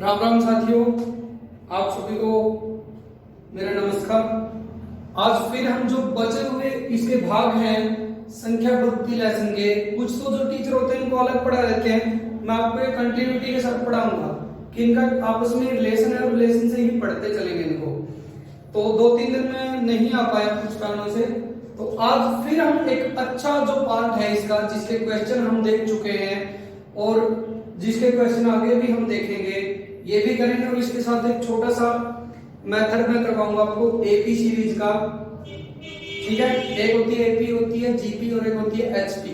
राम राम साथियों, आप सभी को मेरा नमस्कार। आज फिर हम जो बचे हुए इसके भाग हैं संख्या पद्धति लेसन के, कुछ तो जो टीचर होते हैं इनको अलग पढ़ा देते हैं, मैं आपको एक कंटिन्यूटी के साथ पढ़ाऊंगा कि इनका आपस में रिलेशन है और रिलेशन से ही पढ़ते चलेंगे इनको। तो 2-3 दिन में नहीं आ पाया कुछ कारणों से, तो आज फिर हम एक अच्छा जो पार्ट है इसका, जिसके क्वेश्चन हम देख चुके हैं और जिसके क्वेश्चन आगे भी हम देखेंगे, ये भी करेंगे और इसके साथ एक छोटा सा मेथड में करवाऊंगा आपको एपी सीरीज का। ठीक है, एक होती है एपी, होती है जीपी और एक होती है एचपी।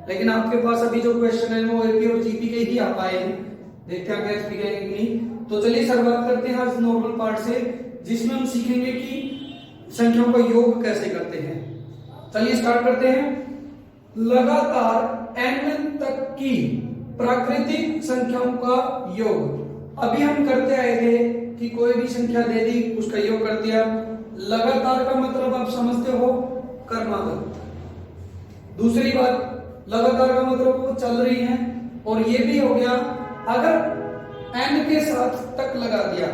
लेकिन आपके पास अभी जो क्वेश्चन है वो एपी और जीपी के ही आ पाए हैं, देखते हैं एचपी के कि नहीं। तो चलिए शुरुआत करते हैं आज नॉर्मल पार्ट से, जिसमें हम सीखेंगे कि संख्याओं का योग कैसे करते हैं। चलिए स्टार्ट करते हैं। लगातार n तक की प्राकृतिक संख्याओं का योग। अभी हम करते आए थे कि कोई भी संख्या दे दी उसका योग कर दिया। लगातार का मतलब आप समझते हो, क्रमागत। दूसरी बात, लगातार का मतलब वो चल रही है। और ये भी हो गया अगर n के साथ तक लगा दिया,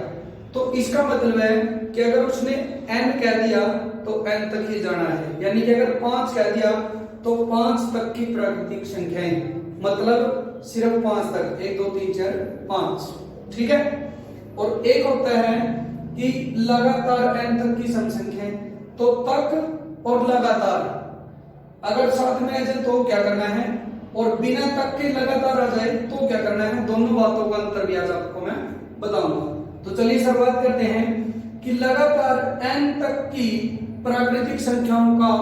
तो इसका मतलब है कि अगर उसने n कह दिया तो n तक ही जाना है। यानी कि अगर 5 कह दिया तो 5 तक की प्राकृतिक संख्याएं, मतलब सिर्फ 5 तक, 1 2 3 4 5। ठीक है। और एक होता है कि लगातार n तक की सम संख्याएं, तो तक और लगातार अगर साथ में आ जाए तो क्या करना है, और बिना तक के लगातार आ जाए तो क्या करना है। दोनों बातों का अंतर भी आज आपको मैं बताऊंगा। तो चलिए शुरुआत करते हैं कि लगातार n तक की प्राकृतिक संख्याओं का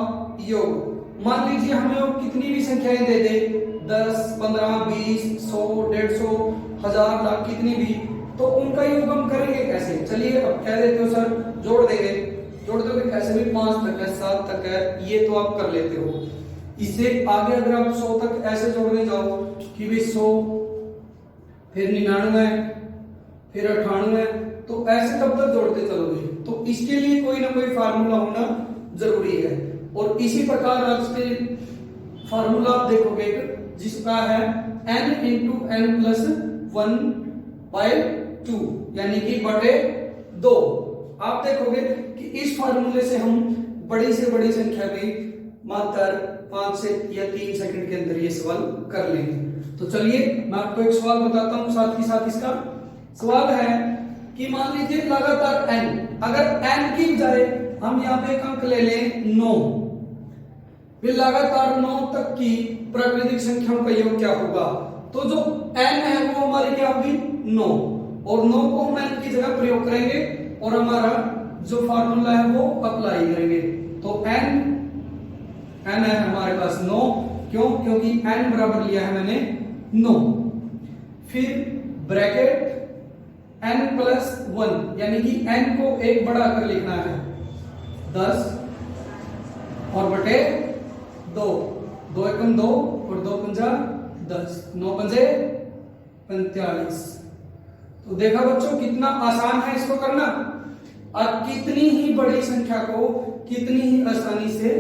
योग। मान लीजिए हमें वो कितनी भी संख्याएं दे दे, 10 15 20 100 150 1000 लाख, कितनी भी, तो उनका योग हम करेंगे कैसे। चलिए अब कह देते हो सर जोड़ देंगे, जोड़ दोगे कैसे भी, 5 तक है 7 तक है, ये तो आप कर लेते हो। इससे आगे अगर आप 100 तक ऐसे जोड़ने जाओ कि भी 100 फिर 99 फिर 98, तो ऐसे कब तक जोड़ते चलोगे। तो इसके लिए कोई ना कोई फार्मूला होना जरूरी है। और इसी प्रकार आज के फार्मूला आप देखोगे जिसका है n × n + 1/2, यानी कि बटे 2। आप देखोगे कि इस फार्मूले से हम बड़ी से बड़ी संख्या भी मात्र 5 से या 3 सेकंड के अंदर ये सवाल कर लेंगे। तो चलिए मैं आपको एक सवाल बताता हूं साथ ही साथ। इसका सवाल है कि मान लीजिए लगातार n, अगर n की बजाय हम यहाँ पे एक अंक ले लें 9, फिर लगातार 9 तक की प्राकृतिक संख्याओं का योग क्या होगा। तो जो n है वो हमारी क्या होगी 9, और 9 को हम n की जगह प्रयोग करेंगे और हमारा जो फार्मूला है वो अप्लाई करेंगे। तो n है हमारे पास 9, क्यों, क्योंकि n बराबर लिया है मैंने 9। फिर ब्रैकेट n + 1, यानी कि n को एक बढ़ा कर लिखना है 10 और बटे 2, 2 × 2 और 2 × 10, 9 × 45। तो देखा बच्चों कितना आसान है इसको करना। आप कितनी ही बड़ी संख्या को कितनी ही आसानी से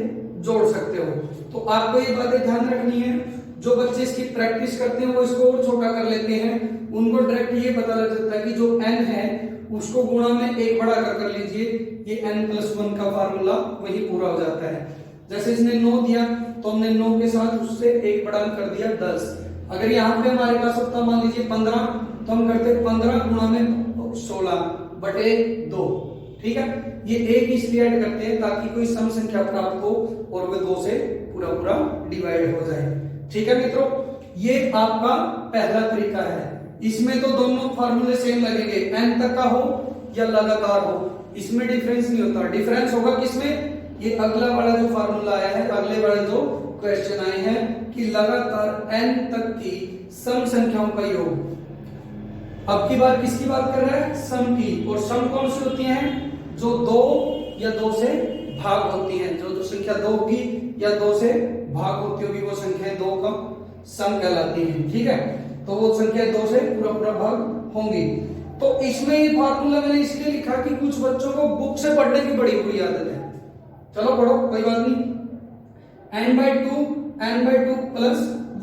जोड़ सकते हो। तो आपको ये बातें ध्यान रखनी है। जो बच्चे इसकी प्रैक्टिस करते हैं वो इसको और छोटा कर लेते हैं, उनको डायरेक्ट ये पता लग जाता है कि जो n है उसको गुणा में 1 बढ़ा कर लीजिए, ये n + 1 का फार्मूला वही पूरा हो जाता है। जैसे इसने 9 दिया तो हमने 9 के साथ उससे 1 बढ़ा कर दिया 10। अगर यहाँ पे हमारे पास होता मान लीजिए 15, तो हम करते 15 गुणा में 16 बटे 2। ठीक है, ये 1 इसलिए ऐड करते हैं ताकि कोई सम संख्या प्राप्त हो और वह 2 से पूरा पूरा डिवाइड हो जाए। ठीक है मित्रों, ये आपका पहला तरीका है। इसमें तो दोनों फार्मूले सेम लगेंगे, n तक का हो या लगातार हो, इसमें डिफरेंस नहीं होता। डिफरेंस होगा किसमें, ये अगला वाला जो फार्मूला आया है, अगले वाले जो क्वेश्चन आए हैं कि लगातार n तक की सम संख्याओं का योग। अब की बार किसकी बात कर रहे हैं, सम की। और सम कौन सी होती हैं, जो 2 या 2 से भाग होती हैं। जो संख्या 2 की या 2 से भाग होती होगी वो संख्याएं 2 का सम कहलाती हैं। ठीक है, तो वो संख्या 2 से पूरा पूरा भाग होंगी। तो इसमें ये फार्मूला मैंने इसलिए लिखा कि कुछ बच्चों को बुक से पढ़ने की बड़ी बुरी आदत है। चलो पढ़ो, कोई बात नहीं। n/2 +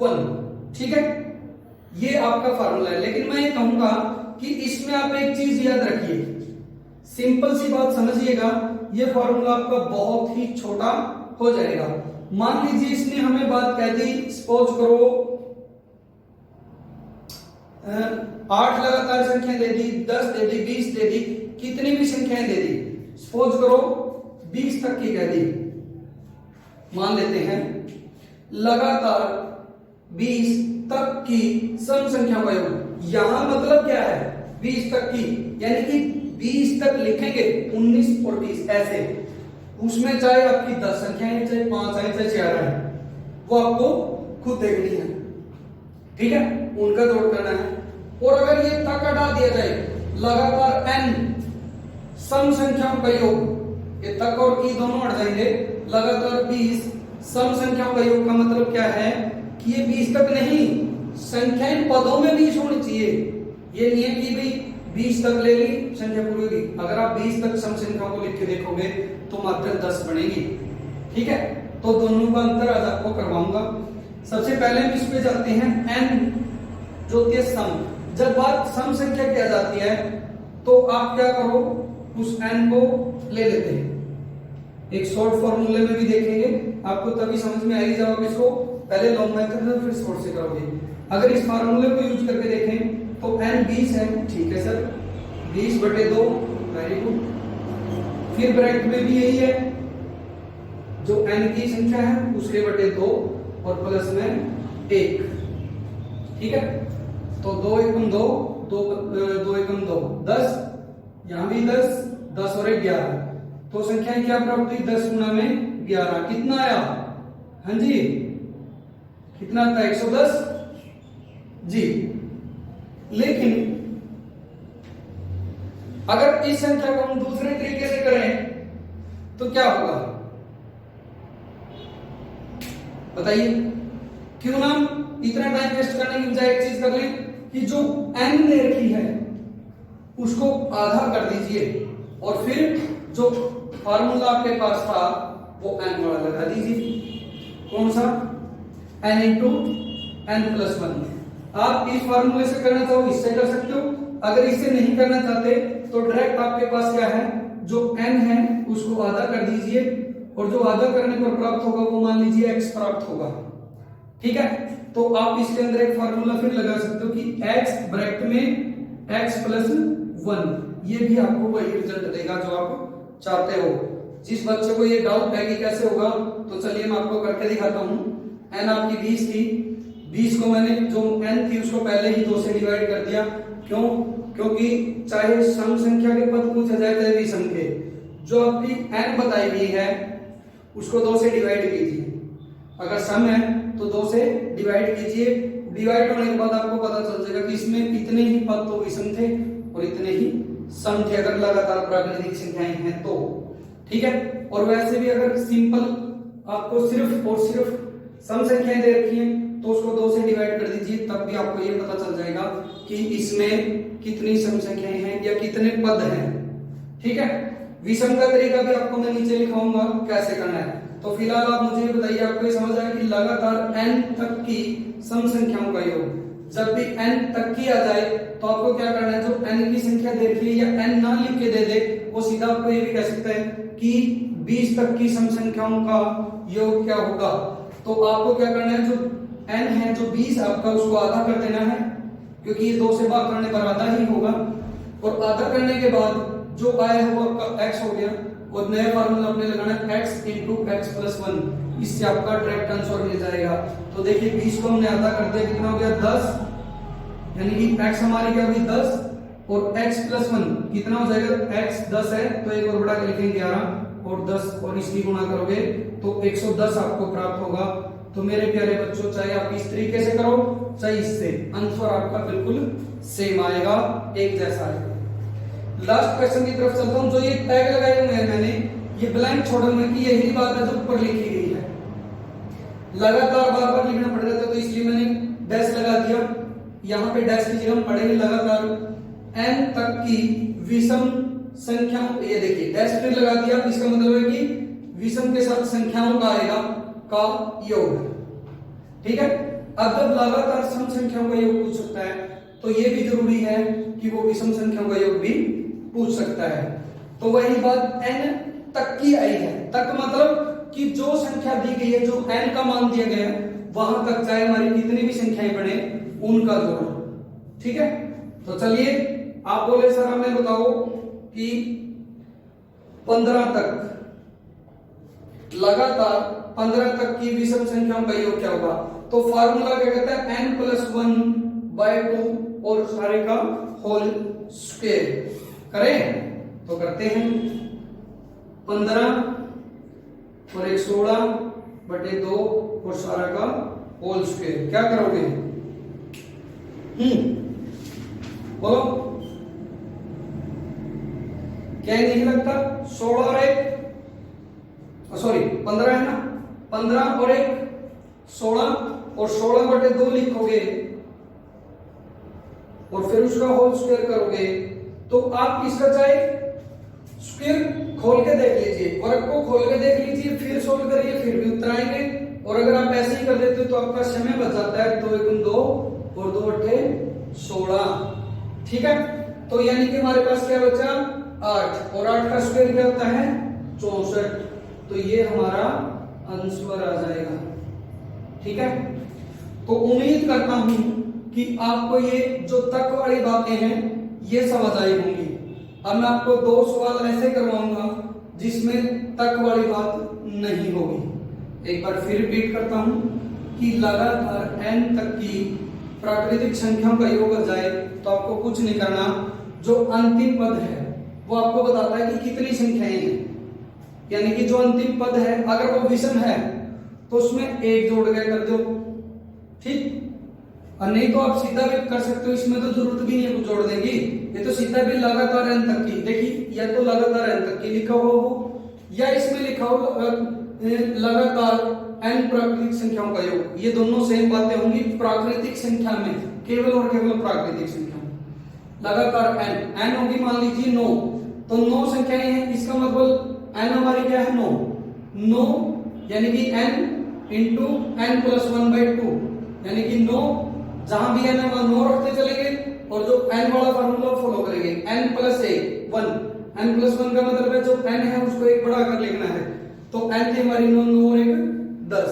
1, ठीक है। ये आपका फार्मूला है। लेकिन मैं ये कहूंगा कि इसमें आप एक चीज याद रखिए, सिंपल सी बात समझिएगा, ये फार्मूला आपका बहुत ही छोटा हो जाएगा। मान लीजिए इसने हमें बात कह दी, सपोज करो 8 लगातार संख्या दे दी, 10 दे दी, 20 दे दी, कितनी भी संख्याएं दे दी, सपोज करो 20 तक की कह दी, मान लेते हैं लगातार 20 तक की सम संख्याओं का योग। यहां मतलब क्या है, 20 तक की, यानी कि 20 तक लिखेंगे, 19 और 20 ऐसे, उसमें चाहे आपकी 10 संख्याएं, चाहे 5 आए, चाहे 4 आए, वो आपको खुद देखनी है, ठीक है, उनका जोड़ करना है। और अगर ये तक हटा दिया जाए, लगातार n सम संख्याओं का योग, ये तक और की दोनों हट जाएंगे, लगातार 20 सम संख्याओं का योग का मतलब क्या है कि ये 20 तक नहीं, संख्याएं पदों में 20 होनी चाहिए। ये नहीं है कि भाई 20 तक ले ली संख्या पूरी होगी। अगर आप 20 तक सम संख्याओं को लिख के देखोगे तो मात्र 10 बनेगी, ठीक है। तो दोनों का अंतर आज आपको करवाऊंगा। सबसे पहले हम इस पे जाते हैं, n जो होती है सम। जब बात सम संख्या की आ जाती है तो आप क्या करो, उस n को ले लेते हैं, एक शॉर्ट फॉर्मूले में भी देखेंगे, आपको तभी समझ में आएगी जब आप इसको पहले लॉन्ग मेथड में फिर शॉर्ट से करोगे। अगर इस फार्मूले को यूज करके देखें तो n 20 है, ठीक है सर, 20/2, वेरी गुड। फिर ब्रैकेट में भी यही है, जो n की संख्या है उसके बटे 2 और प्लस में 1, ठीक है। तो 2 एकम 2, 2 एकम 2, 10, यहां भी 10, 10 और 1 11, तो संख्या क्या प्राप्त हुई, 10 गुना में 11, कितना आया, हाँ जी कितना आता है, 110 जी। लेकिन अगर इस संख्या को हम दूसरे तरीके से करें तो क्या होगा बताइए। क्यों ना इतना टाइम वेस्ट करने की बजाय एक चीज कर लें कि जो n ने रखी है उसको आधा कर दीजिए और फिर जो फार्मूला आपके पास था वो n वाला लगा दीजिए। कौन सा, n इंटू n+1। आप इस फार्मूले से करना चाहो इससे कर सकते हो, अगर इससे नहीं करना चाहते तो डायरेक्ट आपके पास क्या है, जो n है उसको आधा कर दीजिए और जो आधा करने पर प्राप्त होगा वो मान लीजिए x प्राप्त होगा, ठीक है। तो आप इसके अंदर एक फार्मूला फिर लगा सकते हो कि x ब्रैकेट में x+1, ये भी आपको वही रिजल्ट देगा जो आप चाहते हो। जिस बच्चे को ये डाउट है कि कैसे होगा, तो चलिए मैं आपको करके दिखाता हूं। n आपकी 20 थी, 20 को मैंने जो n थी उसको पहले ही 2 से डिवाइड कर दिया। क्यों, क्योंकि चाहे सम संख्या के पद पूछा जाए चाहे विषम के, जो आपकी n बताई गई है उसको 2 से डिवाइड कीजिए। अगर सम है तो 2 से डिवाइड कीजिए, डिवाइड होने के बाद आपको पता चल जाएगा कि इसमें इतने ही पद तो विषम थे और इतने ही सम थे, अगर लगातार प्राकृतिक संख्याएं हैं तो, ठीक है। और वैसे भी अगर सिंपल आपको सिर्फ और सिर्फ सम संख्याएं दे रखी हैं तो उसको 2 से डिवाइड कर दीजिए, तब भी आपको ये पता चल जाएगा कि इसमें कितनी सम संख्याएं हैं या कितने पद हैं, ठीक है। विषम का तरीका भी आपको मैं नीचे लिखाऊंगा कैसे करना है। तो फिलहाल आप मुझे ये बताइए, आपको ये समझ आया कि लगातार n तक की सम संख्याओं का योग, जब भी n तक की आ जाए तो आपको क्या करना है, जो n की संख्या दे रखी है या n ना लिख के दे दे, वो सीधा आपको ये भी कह सकता है कि 20 तक की सम संख्याओं का योग क्या होगा। तो आपको क्या करना है, जो n है जो 20 आपका, उसको आधा कर देना है, क्योंकि ये 2 से भाग करने पर आधा ही होगा। और आधा करने के बाद जो आया है वो आपका x हो गया, और नया फार्मूला आपने लगाना है x इंटू x+1, इससे आपका डायरेक्ट आंसर मिल जाएगा। तो देखिए 20 को हमने आधा कर दिया, कितना हो गया 10, यानी कि x हमारी क्या हुई 10 और x+1 कितना हो जाएगा, x 10 है तो एक और बढ़ा के लिखेंगे 11 और 10 और इसकी गुणा करोगे तो 110 आपको प्राप्त होगा। तो मेरे प्यारे बच्चों, चाहे आप इस तरीके से करो चाहे इससे, आंसर आपका बिल्कुल सेम आएगा, एक जैसा आएगा। लास्ट क्वेश्चन की तरफ चलता हूं। जो ये टैग लगाए हुए हैं मैंने, ये ब्लैंक छोड़ने की यही बात है जो ऊपर लिखी गई है। लगातार बार बार लिखना पड़ रहा था तो इसलिए मैंने डैश लगा दिया। यहाँ पे डैश की जगह हम पढ़ेंगे लगातार n तक की विषम संख्याओं, ये देखिए डैश फिर लगा दिया, इसका मतलब है कि विषम के साथ संख्याओं का आएगा का योग, ठीक है। अब जब लगातार सम संख्याओं का योग पूछ सकता है तो ये भी जरूरी है कि वो विषम संख्याओं का योग भी पूछ सकता है। तो वही बात n तक की आई है। तक मतलब कि जो संख्या दी गई है, जो n का मान दिया गया है, वहां तक चाहे हमारी कितनी भी संख्याएं बने उनका जोड़। ठीक है, तो चलिए आप बोले सर हमें बताओ कि 15 तक, लगातार 15 तक की विषम संख्याओं का योग क्या होगा? तो फार्मूला क्या कहता है? n + 1/2 और सारे का होल स्क्वायर। करें तो करते हैं। 15 और 1 16/2 और सारा का होल स्क्वायर। क्या करोगे? बोलो, क्या नहीं लगता? 16 और 1 सॉरी 15 है ना, 15 और 1 16 और 16/2 लिखोगे और फिर उसका होल स्क्वायर करोगे तो आप इसका चाहे स्क्वायर खोल के देख लीजिए, वर्ग को खोल के देख लीजिए, फिर सोल्व करिए, फिर भी उत्तर आएंगे। और अगर आप ऐसे ही कर देते हो तो आपका समय बच जाता है। 2 × 2 और 2 × 16। ठीक है, तो यानी कि हमारे पास क्या बचा? 8 और 8 का स्क्वायर क्या होता है? 64। तो ये हमारा आंसर आ जाएगा। ठीक है, तो उम्मीद करता हूं कि आपको ये जो तक वाली बातें हैं ये समझ आई होंगी। अब मैं आपको 2 सवाल ऐसे करवाऊंगा जिसमें तक वाली बात नहीं होगी। एक बार फिर रिपीट करता हूं कि लगातार n तक की प्राकृतिक संख्याओं का योग आ जाए तो आपको कुछ नहीं करना, जो अंतिम पद है वो आपको बताता है कि कितनी संख्याएं हैं। यानी कि जो अंतिम पद है अगर वो विषम है तो उसमें 1 जोड़ के कर दो। ठीक, और नहीं तो आप सीधा भी कर सकते हो, इसमें तो जरूरत भी नहीं है कुछ जोड़ देंगी। ये तो सीधा भी लगातार n तक की, देखिए या तो लगातार n तक की लिखा हुआ हो या इसमें लिखा हो लगातार n प्राकृतिक संख्याओं का योग। ये दोनों सेम बातें होंगी प्राकृतिक संख्या में, केवल और केवल प्राकृतिक संख्या में। लगातार n होगी मान लीजिए 9, तो 9 संख्याएं हैं, इसका मतलब n हमारी क्या है? 9 यानी कि n इंटू n + 1/2 यानी कि 9, जहां भी n है वहां 9 रखते चलेंगे और जो n वाला फार्मूला फॉलो करेंगे। n + 1 n + 1 का मतलब है जो n है उसको 1 बढ़ा कर लिखना है। तो n थी हमारी 9, 9 और 1 10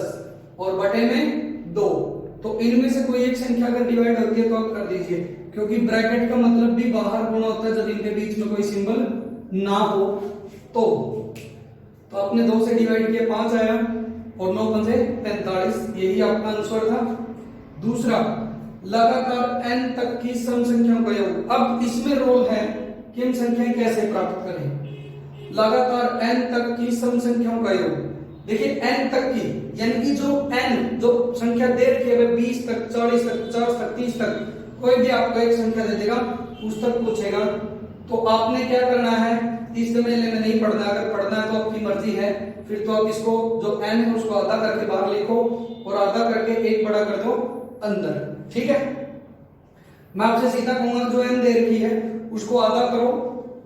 और बटे में 2। तो इनमें से कोई एक संख्या अगर डिवाइड होती है तो आप कर दीजिए, क्योंकि ब्रैकेट का मतलब भी बाहर गुणा होता है जब इनके बीच में कोई सिंबल ना हो। तो आपने 2 से डिवाइड किया 5 आया और 9 × 5 = 45। यही आपका आंसर था। दूसरा, लगातार n तक की सम संख्याओं का योग। अब इसमें रोल है कि हम संख्याएं कैसे प्राप्त करें। लगातार n तक की सम संख्याओं का योग। देखिए n तक की यानी कि जो n जो संख्या दे रखी है 20 तक, 40 तक, 50 तक, 30 तक, कोई भी आपको एक संख्या दे देगा, उस तक पूछेगा। तो आपने क्या करना है, इस महीने में नहीं पढ़ना, अगर पढ़ना है तो आपकी मर्जी है। फिर तो आप इसको जो n है उसको आधा करके बाहर लिखो और आधा करके 1 बड़ा कर दो अंदर। ठीक है, मैं आपसे सीधा कहूंगा जो n दे रखी है उसको आधा करो,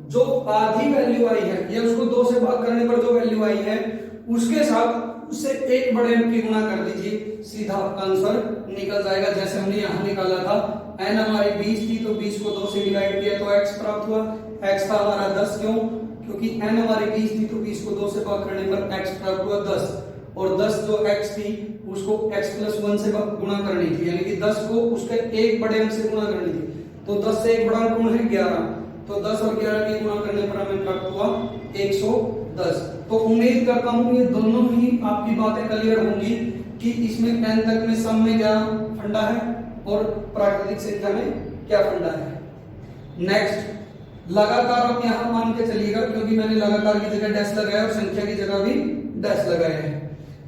जो आधी वैल्यू आई है या उसको 2 से भाग करने पर जो वैल्यू आई है उसके साथ उससे 1 बड़े अंक की गुणा कर दीजिए, सीधा आपका आंसर निकल जाएगा। जैसे हमने यहां निकाला था, n हमारी 20 थी तो 20 को 2 से डिवाइड किया तो x प्राप्त हुआ। x था हमारा 10, क्यों? क्योंकि n हमारी 20 थी तो 20 को 2 से भाग करने पर x प्राप्त हुआ 10, और 10 जो x थी उसको x + 1 से गुणा करनी थी, यानी कि 10 को उसके 1 बड़े अंक से गुणा करनी थी। तो 10 से 1 बड़ा अंक गुण है 11, तो 10 और 11 की गुणा करने पर हमें प्राप्त हुआ 110। तो उम्मीद करता हूं ये दोनों ही आपकी बातें क्लियर होंगी कि इसमें n तक में सम में क्या फंडा है और प्राकृतिक संख्या में क्या फंडा है। नेक्स्ट, लगातार आप यहां मान के चलिएगा, क्योंकि मैंने लगातार की जगह डैश लगाया और संख्या की जगह भी डैश लगाया है।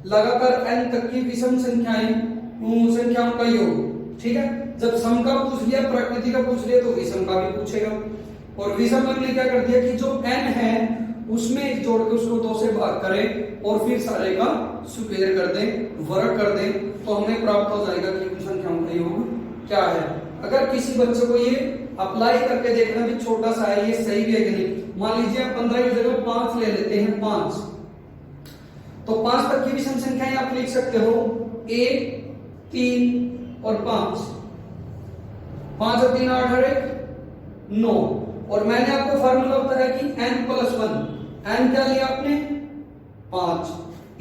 लगातार n तक की विषम संख्याओं का योग। ठीक है, जब सम का पूछ लिया, प्राकृतिक का पूछ लिया, तो विषम का भी पूछेगा। और विषम हमने क्या कर दिया कि जो n है उसमें 1 जोड़ के उसको 2 से भाग करें और फिर सारे का स्क्वायर कर दें, वर्ग कर दें, तो हमें प्राप्त हो जाएगा कि उन संख्याओं का योग क्या है। अगर किसी बच्चे को ये अप्लाई करके देखना भी छोटा सा है, ये सही भी है कि नहीं। मान लीजिए आप 15 की जगह 5 ले लेते हैं, 5, तो 5 तक की विषम संख्याएं आप लिख सकते हो 1 3 और 5, 5 और 3 8 और 1 9। और मैंने आपको फार्मूला बताया कि n+1, n क्या लिया आपने 5,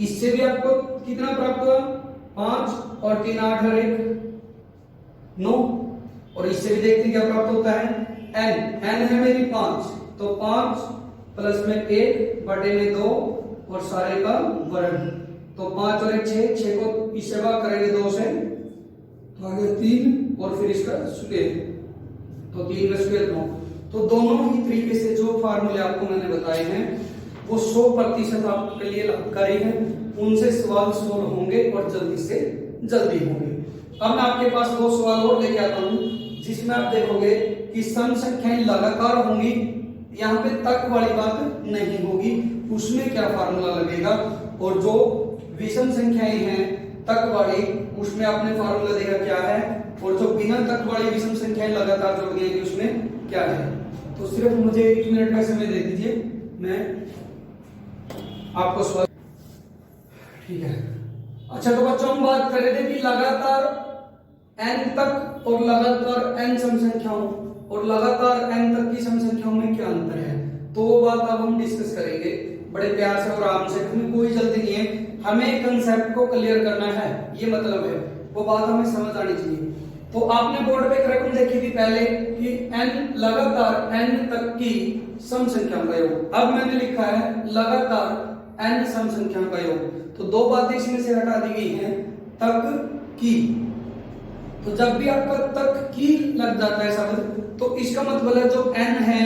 इससे भी आपको कितना प्राप्त हुआ 5 और 3 8 और 1 9। और इससे भी देखते हैं क्या प्राप्त होता है n है मेरी 5, तो 5 प्लस में 1 बटे में 2 और सारे का वर्ग, तो 5 और 1 6 को इससे भाग करेंगे 2 से तो आगे 3 और फिर इसका स्क्वायर, तो 3 का स्क्वायर 9। तो दोनों ही तरीके से जो फार्मूले आपको मैंने बताए हैं वो 100% आपके लिए लाभकारी है, उनसे सवाल सोल्व होंगे और जल्दी से जल्दी होंगे। अब मैं आपके पास 2 सवाल और लेके आता हूं जिसमें आप देखोगे कि सम संख्याएं लगातार होंगी, यहाँ पे तक वाली बात नहीं होगी, उसमें क्या फार्मूला लगेगा, और जो विषम संख्याएं हैं तक वाली उसमें आपने फार्मूला देखा क्या है, और जो बिना तक वाली विषम संख्याएं लगातार जोड़ दी उसमें क्या है। तो सिर्फ मुझे 1 मिनट का समय दे दीजिए, मैं आपको सवाल ठीक है। अच्छा तो बच्चों हम बात कर रहे थे कि लगातार n तक और लगातार n सम संख्याओं और लगातार n तक की सम संख्याओं में क्या अंतर है, तो वो बात अब हम डिस्कस करेंगे बड़े प्यार से और आराम से, हमें कोई जल्दी नहीं है, हमें कंसेप्ट को क्लियर करना है, ये मतलब है, वो बात हमें समझ आनी चाहिए। तो आपने बोर्ड पे एक रकम देखी थी पहले कि n लगातार n तक की सम संख्याओं का योग, अब मैंने लिखा है लगातार n सम संख्याओं का योग, तो दो बातें इसमें से हटा दी गई हैं, तक की। तो जब भी आपका तक की लग जाता है शब्द तो इसका मतलब है जो n है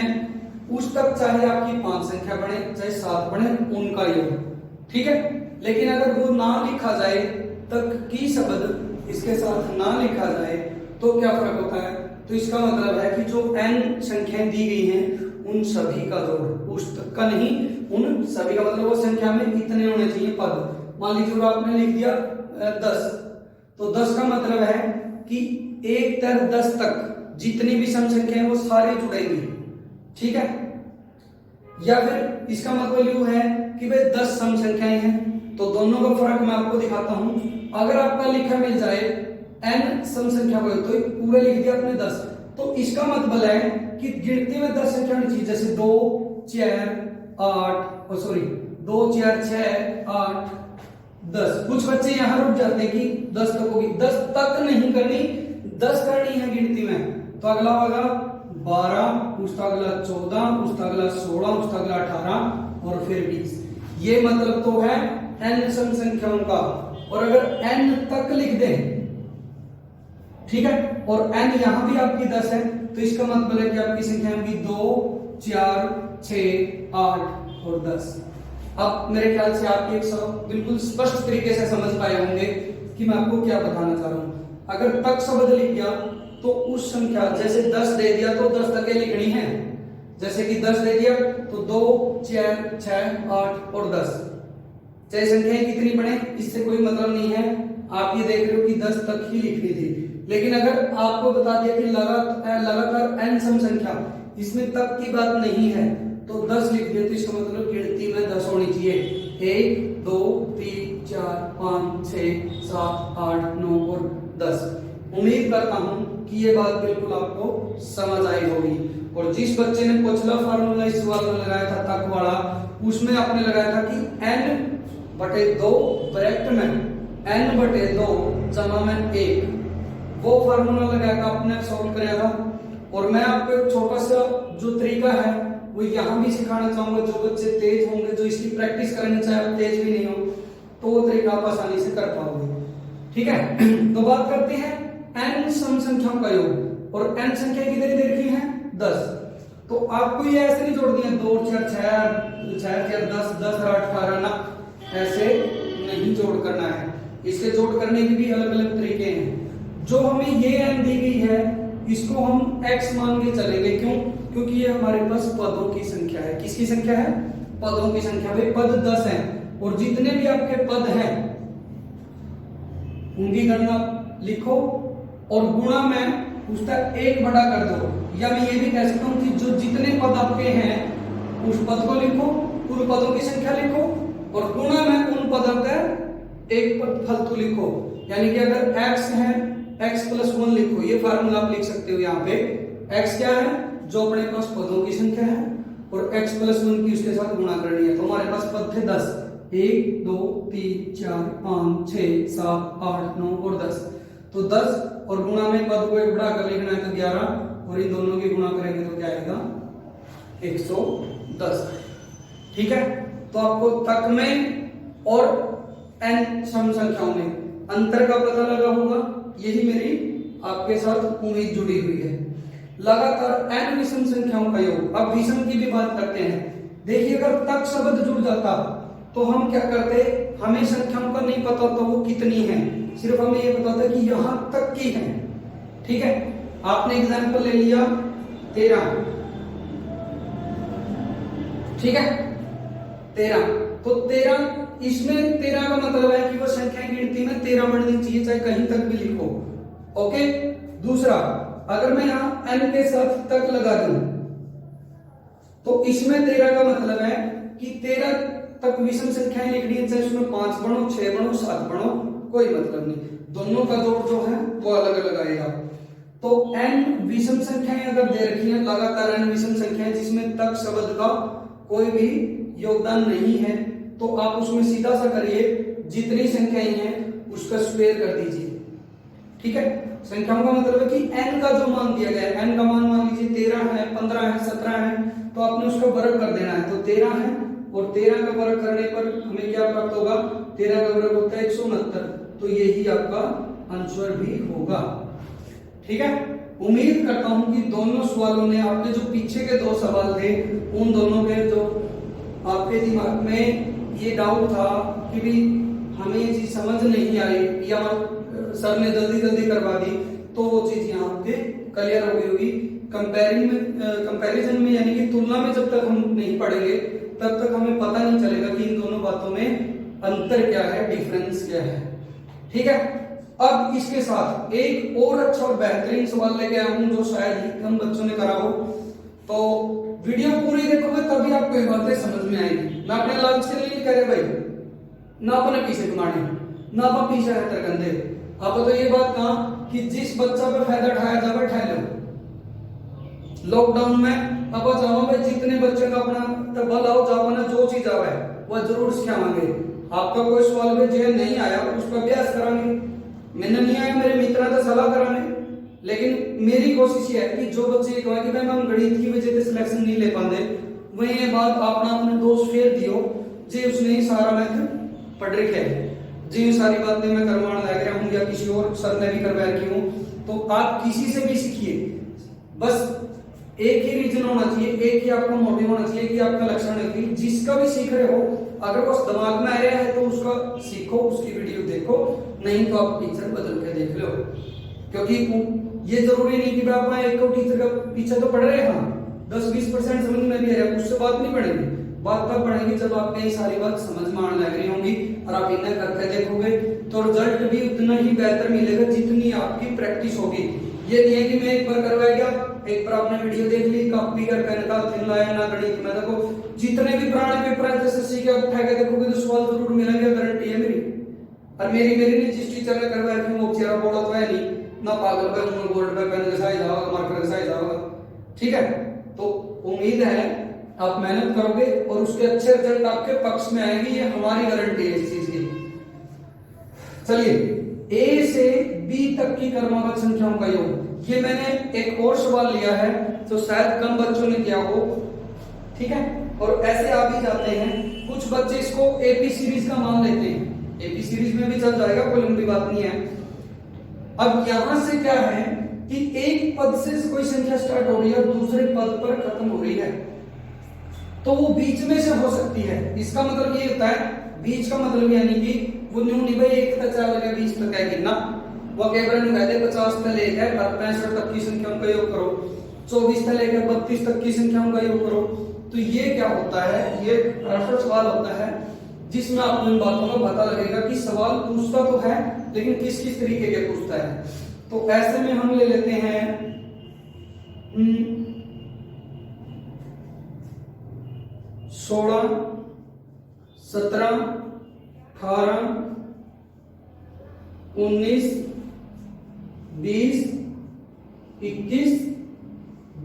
उस तक चाहे आपकी 5 संख्या बने चाहे 7 बने उनका योग, ठीक है। लेकिन अगर वो ना लिखा जाए, तक की शब्द इसके साथ ना लिखा जाए तो क्या फर्क होता है, तो इसका मतलब है कि जो n संख्याएं दी गई हैं उन सभी का जोड़, उस तक का नहीं, उन सभी का मतलब वो संख्या में इतने होने चाहिए पद। मान लीजिए आपने लिख दिया 10, तो 10 का मतलब है कि 1 से 10 तक जितनी भी सम संख्याएं वो सारी जुड़ेंगी, ठीक है। या फिर इसका मतलब यूं है कि भाई 10 सम संख्याएं हैं, तो दोनों का फर्क मैं आपको दिखाता हूं। अगर आपका लिखा मिल जाए n सम संख्या को तो पूरा लिख दिया आपने 10, तो इसका मतलब है कि गिनती में 10 संख्या होनी चाहिए, जैसे 2 4 8 सॉरी 2 4 6 8 10। कुछ बच्चे यहां रुक जाते हैं कि 10 तक होगी, 10 तक नहीं करनी, 10 करनी है गिनती में, तो अगला होगा 12, उसका अगला 14, उसका अगला 16, उसका अगला 18 और फिर 20। ये मतलब तो है n सम संख्याओं का। और अगर n तक लिख दें, ठीक है, और n यहां भी आपकी 10 है, तो इसका मतलब है कि आपकी संख्या होगी 2 4 6 8 और 10। अब मेरे ख्याल से आप एक सब बिल्कुल स्पष्ट तरीके से समझ पाए होंगे कि मैं आपको क्या बताना चाह रहा हूं। अगर तक शब्द लिख दिया तो उस संख्या, जैसे 10 दे दिया तो 10 तक लिखनी है, जैसे कि 10 दे दिया तो 2 4 6 8 और 10, चाहे संख्याएं कितनी बने इससे कोई मतलब नहीं है, आप ये देख रहे हो कि 10 तक ही लिखनी थी। लेकिन अगर आपको बता दिया कि लगातार n सम संख्या, इसमें तक की बात नहीं है, तो 10 लिख दिया, तो इसका मतलब गिनती में 10 होनी चाहिए, 1 2 3 4 5 6 7 8 9 और 10। उम्मीद करता हूं कि ये बात बिल्कुल आपको समझ आई होगी। और जिस बच्चे ने पिछला फार्मूला इस सवाल में लगाया था तक वाला, उसमें आपने लगाया था कि n/2 ब्रैकेट में n/2 जमा में 1, वो फार्मूला लगा कर आपने सॉल्व कराया था। और मैं आपको एक छोटा सा जो तरीका है वो यहाँ भी सिखाना चाहूंगा, जो बच्चे तेज होंगे, जो इसकी प्रैक्टिस करना चाहे आप तेज भी नहीं हो, तो वो तरीका आप आसानी से कर पाओगे, ठीक है। तो बात करते हैं n सम संख्याओं का योग, और n संख्या कितनी दे रखी है 10, तो आपको ये ऐसे नहीं जोड़ दिया 2 4 6 4 10 10 8 18 ना, ऐसे नहीं जोड़ करना है, इसके जोड़ करने के भी अलग अलग तरीके हैं। जो हमें ये n दी गई है इसको हम x मान के चलेंगे, क्यों, क्योंकि ये हमारे पास पदों की संख्या है। किसकी संख्या है, पदों की संख्या। भाई पद 10 हैं और जितने भी आपके पद हैं उनकी गणना लिखो और गुणा में उसका 1 बड़ा कर दो, या मैं ये भी कह सकता हूं कि जो जितने पद आपके हैं उस पद को लिखो, उन पदों की संख्या लिखो और गुणा में उन पदों का 1 पद फालतू लिखो। यानी कि अगर x है x प्लस 1 लिखो, ये फार्मूला आप लिख सकते हो यहाँ पे। x क्या है, जो अपने पास पदों की संख्या है, और x प्लस 1 की उसके साथ गुणा करनी है। तो हमारे पास पद थे 10, 1 2 3 4 5 6 7 8 9 और 10। तो 10 और गुणा में पद को एक बढ़ा कर लिखना है तो 11, और इन दोनों की गुणा करेंगे तो क्या आएगा 110। ठीक है, तो आपको तक में और n सम संख्याओं में अंतर का पता लगा होगा, यही मेरी आपके साथ उम्मीद जुड़ी हुई है। लगातार n विषम संख्याओं का योग। अब विषम की भी बात करते हैं। देखिए, अगर तक शब्द जुड़ जाता तो हम क्या करते, हमें संख्याओं का नहीं पता होता वो कितनी है, सिर्फ हमें ये पता था कि यहां तक की है। ठीक है, आपने एग्जाम्पल ले लिया 13, ठीक है 13, तो 13, इसमें 13 का मतलब है कि वो संख्या गिनती में 13 बढ़नी चाहिए, चाहे कहीं तक भी लिखो। ओके, दूसरा, अगर मैं यहां n के साथ तक लगा दूं तो इसमें 13 का मतलब है कि 13 तक विषम संख्याएं लिखनी है, चाहे उसमें 5 बनो 6 बनो 7 बनो, कोई मतलब नहीं, दोनों का जोड़ जो है वो अलग अलग आएगा। तो n विषम संख्याएं अगर दे रखी है, लगातार n विषम संख्याएं जिसमें तक शब्द का कोई भी योगदान नहीं है, तो आप उसमें सीधा सा करिए, जितनी संख्याएं हैं उसका स्क्वायर कर दीजिए। ठीक है, संख्याओं का मतलब है कि n का जो मान दिया गया है, n का मान मान लीजिए 13 है, 15 है, 17 है, तो आपने उसका वर्ग कर देना है। तो 13 है और 13 का वर्ग करने पर हमें क्या प्राप्त होगा, 13 का वर्ग होता है 169, तो यही आपका आंसर भी होगा। ठीक है, उम्मीद करता हूं कि दोनों सवालों ने, आपके जो पीछे के 2 सवाल थे उन दोनों के जो आपके दिमाग में ये डाउट था कि भी हमें ये चीज समझ नहीं आई या सर ने जल्दी जल्दी करवा दी, तो वो चीज यहाँ पे क्लियर हो गई होगी। कंपैरिजन में यानी कि तुलना में जब तक हम नहीं पढ़ेंगे तब तक हमें पता नहीं चलेगा कि इन दोनों बातों में अंतर क्या है, डिफरेंस क्या है। ठीक है, अब इसके साथ एक और अच्छा और बेहतरीन सवाल लेके आया हूं जो शायद हम बच्चों ने करा हो, तो वीडियो पूरी देखोगे तभी आपको ये बातें समझ में आएगी। मैं अपने लालच के लिए नहीं कह रहे भाई, ना अपने पीछे घुमाने, ना आप पीछे है तरगंदे। आप तो ये बात कहा कि जिस बच्चा पे फायदा उठाया जावे उठा लो। लॉकडाउन में अब जाओ भाई, जितने बच्चे का अपना तबल आओ जाओ ना, जो चीज आवे वह जरूर सिखावांगे। आपका कोई सवाल में जो नहीं आया उसका अभ्यास करांगे। मैंने नहीं आया, मेरे मित्र तो सलाह कराने, लेकिन मेरी कोशिश ये है कि जो बच्चे कहें कि भाई हम गणित की वजह से सिलेक्शन नहीं ले पाते, वही ये बात आपने अपने दोस्त फेर दियो जी उसने ही सारा मैथ पढ़ रखे है, जी सारी बातें मैं करवाने लग रहा हूँ या किसी और सर ने भी करवा रखी हूँ, तो आप किसी से भी सीखिए। बस एक ही रीजन होना चाहिए, एक ही आपका मोटिव होना चाहिए कि आपका लक्ष्य होना चाहिए। जिसका भी सीख रहे हो, अगर वो दिमाग में आ रहा है तो उसका सीखो, उसकी वीडियो देखो, नहीं तो आप टीचर बदल के देख लो। क्योंकि ये जरूरी नहीं कि आप एक को टीचर का पीछे तो पढ़ रहे हैं, हाँ 10-20% समझ में भी आ रहा है, उससे बात नहीं बढ़ेगी। बात तब बढ़ेगी जब आपको ये सारी बात समझ में आने लग रही होंगी और आप इन्हें करके देखोगे तो रिजल्ट भी उतना ही बेहतर मिलेगा जितनी आपकी प्रैक्टिस होगी। ये नहीं है कि मैं एक बार करवाया गया, एक बार आपने वीडियो देख ली, कॉपी करके निकाल फिर लाया ना गणित में। देखो जितने भी पुराने पेपर है जैसे सी के उठा के देखोगे तो सवाल जरूर मिलेंगे, गारंटी है मेरी। और मेरी नहीं, जिस टीचर ने करवाया कि वो बेचारा बोला तो है नहीं ना, पागल पे उन्होंने बोर्ड पे पेन घिसाई जाओगा, मार्कर घिसाई जाओगा। ठीक है, तो उम्मीद है आप मेहनत करोगे और उसके अच्छे रिजल्ट आपके पक्ष में आएंगे, ये हमारी गारंटी है इस चीज की। चलिए, ए से बी तक की क्रमागत संख्याओं का योग, ये मैंने एक और सवाल लिया है जो शायद कम बच्चों ने किया हो। ठीक है, और ऐसे आ भी जाते हैं कुछ बच्चे, इसको एपी सीरीज का मान लेते हैं, एपी सीरीज में भी चल जाएगा, कोई लंबी बात नहीं है। अब यहां से क्या है कि एक पद से कोई संख्या स्टार्ट हो रही है और दूसरे पद पर खत्म हो रही है, तो वो बीच में से हो सकती है। इसका मतलब ये होता है, बीच का मतलब यानी कि वो न्यू नहीं भाई 1 तक चला लगे 20 तक है गिनना, वो केवल न्यू कहते 50 तक लेकर 65 तक की संख्याओं का योग करो, 24 तक लेकर 32 तक की संख्याओं का योग करो। तो ये क्या होता है, ये ऐसा सवाल होता है जिसमें आपको इन बातों का पता लगेगा कि सवाल पूछता तो है लेकिन किस किस तरीके के पूछता है। तो ऐसे में हम ले लेते हैं 16, 17, 18, 19, 20, 21,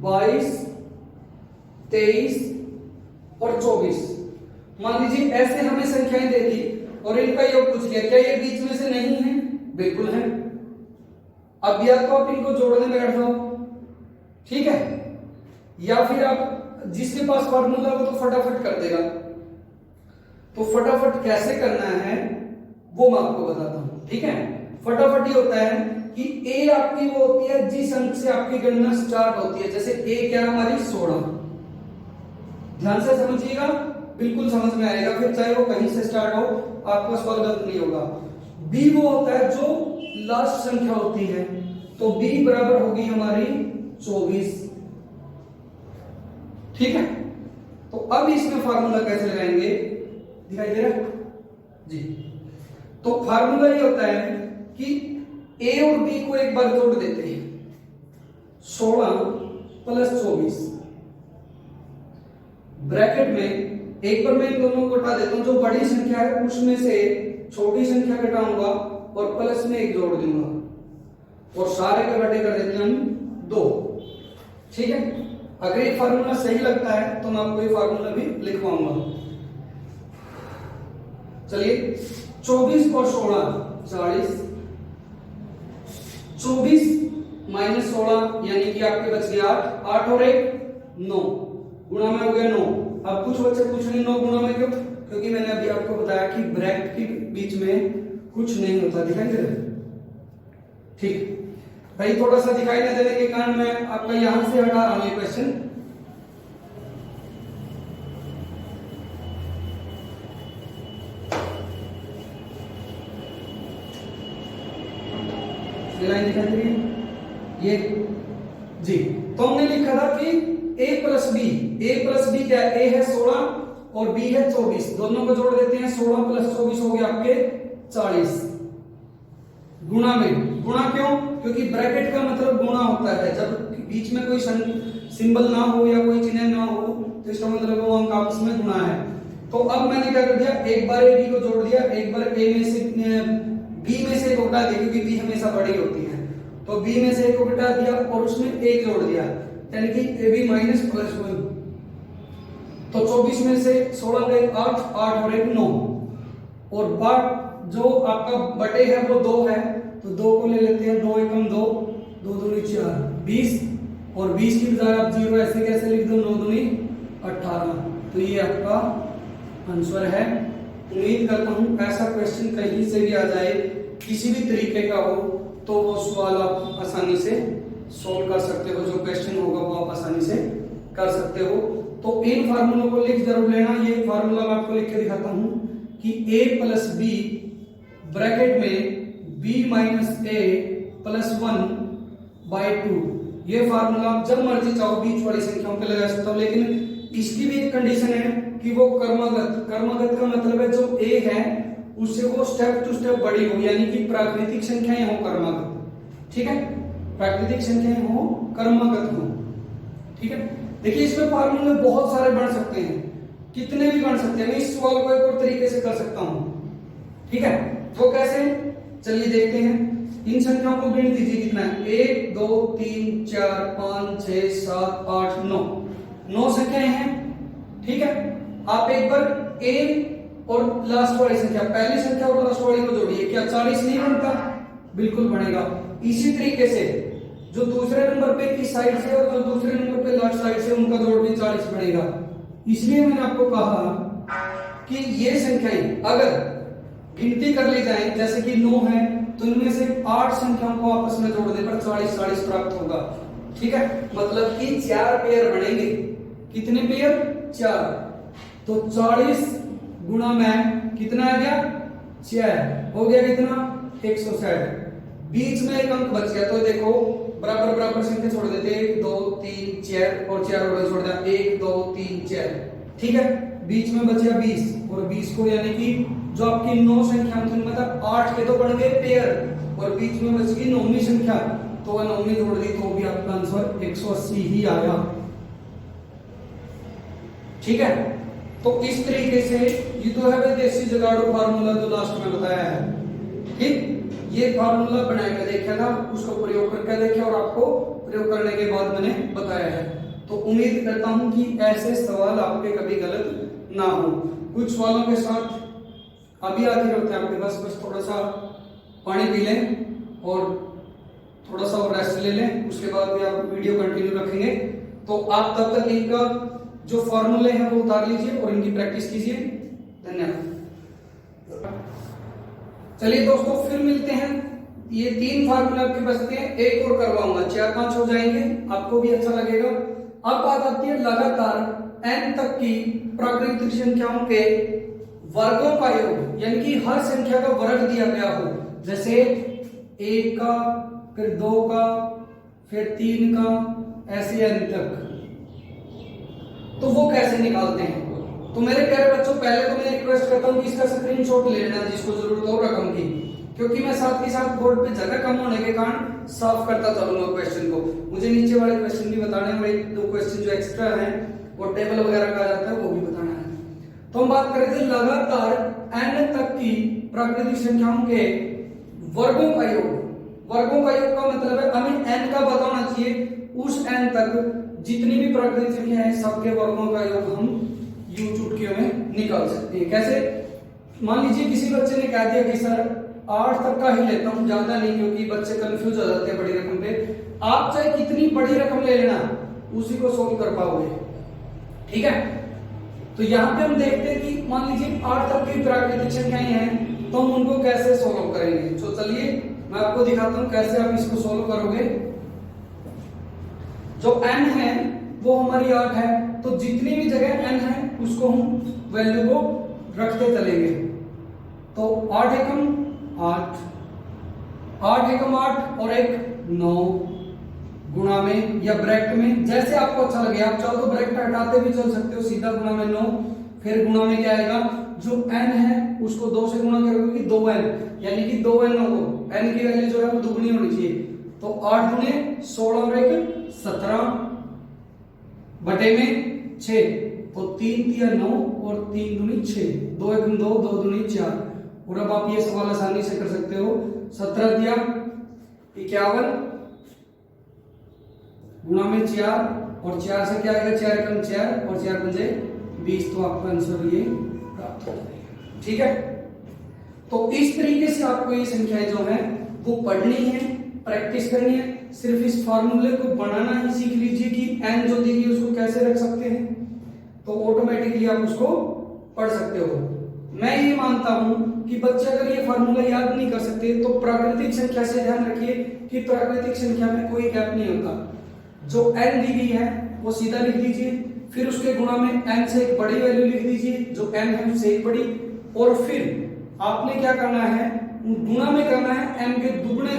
22, 23 और 24। मान लीजिए ऐसे हमें संख्याएं दे दी और इनका योग पूछ लिया, क्या ये बीच में से नहीं है? बिल्कुल है। अब या तो आप इनको जोड़ने में बैठ जाओ, ठीक है, या फिर आप जिसके पास फार्मूला हो तो फटाफट कर देगा। तो फटाफट कैसे करना है वो मैं आपको बताता हूं, ठीक है। फटाफट ये होता है कि ए आपकी वो होती है जिस अंक से आपकी गणना स्टार्ट होती है। जैसे ए क्या हमारी 16, ध्यान से समझिएगा, बिल्कुल समझ में आएगा, फिर चाहे वो कहीं से स्टार्ट हो आपका सवाल गलत नहीं होगा। बी वो होता है जो लास्ट संख्या होती है, तो बी बराबर होगी हमारी 24, ठीक है। तो अब इसमें फार्मूला कैसे लगाएंगे, दिखाई दे रहा है जी। तो फार्मूला ये होता है कि ए और बी को एक बार जोड़ देते हैं, 16 प्लस 24 ब्रैकेट में, एक बार मैं इन दोनों को हटा देता हूं, जो बड़ी संख्या है उसमें से छोटी संख्या घटाऊंगा और प्लस में एक जोड़ दूंगा और सारे के बटे कर देते हैं हम 2, ठीक है। अगर ये फार्मूला सही लगता है तो मैं आपको ये फार्मूला भी लिखवाऊंगा। चलिए 24 और 16 40, 24 माइनस 16 यानी कि आपके बच गए 8, 8 और 1 9, गुणा में हो गया 9। अब कुछ बच्चे पूछ रहे 9 गुणा में क्यों? क्योंकि मैंने अभी आपको बताया कि ब्रैकेट के बीच में कुछ नहीं होता, दिखाई दे रहा है, ठीक भाई। थोड़ा सा दिखाई न देने के कारण मैं आपका यहां से हटा रहा हूं ये क्वेश्चन। लाइन दिखाई दे रही है ये जी। तो हमने लिखा था कि a plus B, a plus B क्या है? a है 16 और b है 24, दोनों को जोड़ देते हैं, 16 प्लस 24 हो गया आपके 40। गुणा में, गुणा क्यों? क्योंकि ब्रैकेट का मतलब गुणा होता है, जब बीच में कोई सिंबल ना हो या कोई चिन्ह ना हो तो इसका मतलब वो अंक आपस में गुणा है। तो अब मैंने क्या कर दिया, एक बार ए बी को जोड़ दिया, एक बार ए में से बी में से एक घटा दिया, क्योंकि बी हमेशा बड़ी होती है, तो बी में से एक घटा दिया और उसमें एक जोड़ दिया, यानी कि ए बी माइनस प्लस 1। तो 24 में से 16 गए 8, 8 और 1 9, और बाट जो आपका बटे है वो 2 है, तो 2 को ले लेते हैं, 2 एकम 2, 2 दूनी 4 20, और 20 की बजाय आप 0 ऐसे कैसे लिख दो, 9 दूनी 18। तो ये आपका आंसर है। उम्मीद करता हूं ऐसा क्वेश्चन कहीं से भी आ जाए, किसी भी तरीके का हो, तो वो सवाल आप आसानी से सॉल्व कर सकते हो, जो क्वेश्चन होगा वो आप आसानी से कर सकते हो। तो इन फार्मूलों को लिख जरूर लेना। ये फार्मूला मैं आपको लिख के दिखाता हूं कि a प्लस बी ब्रैकेट में b माइनस ए प्लस 1/2, ये फार्मूला आप जब मर्जी चाहो बीच वाली संख्याओं पे लगा सकते हो, लेकिन इसकी भी एक कंडीशन है कि वो कर्मगत, कर्मगत का मतलब है जो a है उससे वो स्टेप टू स्टेप बड़ी हो, यानी कि प्राकृतिक संख्याएं हो कर्मगत, ठीक है, प्राकृतिक संख्याएं हो कर्मगत हो, ठीक है। देखिए इसमें फार्मूले बहुत सारे बन सकते हैं, कितने भी बन सकते हैं। मैं इस सवाल को एक और तरीके से कर सकता हूं, ठीक है। तो कैसे, चलिए देखते हैं। इन संख्याओं को गिन दीजिए, कितना है, 1 2 3 4 5 6 7 8 9, 9 संख्याएं हैं, ठीक है। आप एक बार a और लास्ट वाली संख्या, पहली संख्या और लास्ट वाली को जोड़िए, क्या 40 नहीं बनता? बिल्कुल बनेगा। इसी तरीके से जो दूसरे नंबर पे की साइड से और जो दूसरे नंबर पे लेफ्ट साइड से, उनका जोड़ भी 40 बनेगा। इसलिए मैंने आपको कहा कि ये संख्याएं अगर गिनती कर ली जाए, जैसे कि 9 है, तो इनमें से 8 संख्याओं को आपस में जोड़ने पर 40 प्राप्त होगा, ठीक है। मतलब कि 4 पेयर बनेंगे। कितने पेयर? 4। तो 40 गुणा में कितना आ गया? 6 हो गया, कितना? 160। बीच में एक अंक बच गया, तो देखो बराबर बराबर संख्या छोड़ देते, 1 2 3 4 और 4 और छोड़ दिया, 1 2 3 4, ठीक है। बीच में बच गया 20, और 20 को यानी कि जो आपकी 9 संख्या थी, मतलब 8 के तो बन गए पेयर, और बीच में बच गई 9वीं संख्या, तो वह 9वीं जोड़ दी तो भी आपका आंसर 180 ही आया, ठीक है। तो इस तरीके से ये तो है देसी जुगाड़ू फार्मूला जो लास्ट में बताया है, ठीक। ये फार्मूला बना के देखा था, उसको प्रयोग करके देखा और आपको प्रयोग करने के बाद मैंने बताया है। तो उम्मीद करता हूं कि ऐसे सवाल आपके कभी गलत ना हो। कुछ सवालों के साथ अभी आते होते हैं आपके पास, बस थोड़ा सा पानी पी लें और थोड़ा सा और रेस्ट ले लें, उसके बाद भी आप वीडियो कंटिन्यू रखेंगे। तो आप तब तक इनका जो फॉर्मूले हैं वो उतार लीजिए और इनकी प्रैक्टिस कीजिए। धन्यवाद। चलिए दोस्तों, फिर मिलते हैं। ये 3 फार्मूले आपके बचते हैं, एक और करवाऊंगा, 4-5 हो जाएंगे, आपको भी अच्छा लगेगा। अब बात आती है लगातार n तक की प्राकृतिक संख्याओं के वर्गों का योग, यानी कि हर संख्या का वर्ग दिया गया हो, जैसे 1 का, फिर 2 का, फिर 3 का, ऐसे n तक। तो वो कैसे निकालते हैं? तो मेरे प्यारे बच्चों, पहले तो मैं रिक्वेस्ट करता हूं कि इसका स्क्रीनशॉट ले लेना जिसको जरूरत हो रकम की, क्योंकि मैं साथ ही साथ बोर्ड पे जगह कम होने के कारण साफ करता चलूंगा क्वेश्चन को। मुझे नीचे वाले क्वेश्चन भी बताने हैं और 1-2 क्वेश्चन जो एक्स्ट्रा हैं वो टेबल वगैरह का जाता है वो भी बताना है। तो हम बात कर रहे थे लगातार n तक की प्राकृतिक संख्याओं के वर्गों का योग। वर्गों का योग का मतलब है हमें n का पता होना चाहिए, उस n तक जितनी भी प्राकृतिक संख्या है सबके वर्गों का योग हम यूं चुटकियों में निकाल सकते हैं। कैसे? मान लीजिए किसी बच्चे ने कह दिया कि सर 8 तक का ही लेता हूं, ज्यादा नहीं, क्योंकि बच्चे कंफ्यूज हो जाते हैं बड़ी रकम पे। आप चाहे कितनी बड़ी रकम ले लेना, उसी को सोल्व कर पाओगे। ठीक है? तो यहाँ पे हम देखते हैं कि मान लीजिए 8 तक की प्राकृतिक संख्याएं हैं, तो हम उनको कैसे सोल्व करेंगे। तो चलिए मैं आपको दिखाता हूं कैसे आप इसको सोल्व करोगे। जो n है वो हमारी 8 है, तो जितनी भी जगह n है उसको हम वैल्यू को रखते चलेंगे। तो 8 एकम 8, 8 एकम 8 और 1 9 गुणा में या ब्रैकेट में, जैसे आपको अच्छा लगे। आप चाहो तो ब्रैकेट हटाते भी चल सकते हो, सीधा गुणा में 9, फिर गुणा में क्या आएगा, जो n है उसको 2 से गुणा करोगे 2n, यानी कि 2n को n की वैल्यू जो है वो दुगनी होनी चाहिए। तो 8 गुणे 16 और 1 17 बटे में 6, तो 3 तिया 9 और 3 दूनी 6, 2 1 2, 2 दूनी 4। और अब आप ये सवाल आसानी से कर सकते हो। 17 तिया 51 गुणा में 4 और 4 से क्या आएगा, 4 एकम 4 और 4 पंजे 20, तो आपका आंसर ये प्राप्त हो जाएगा। ठीक है? तो इस तरीके से आपको ये संख्याएं जो है वो पढ़नी है, प्रैक्टिस करनी है। सिर्फ इस फार्मूले को बनाना ही सीख लीजिए कि n जो दी गई उसको कैसे रख सकते हैं, तो ऑटोमेटिकली आप उसको पढ़ सकते हो। मैं ये मानता हूं कि बच्चे अगर ये फार्मूला याद नहीं कर सकते तो प्राकृतिक संख्या से ध्यान रखिए कि प्राकृतिक संख्या में कोई गैप नहीं होता। जो n दी गई है वो सीधा लिख दीजिए, फिर उसके गुणा में n से एक बड़ी वैल्यू लिख दीजिए, जो n है उससे एक बड़ी, और फिर आपने क्या करना है, गुणा में करना है n के दुगने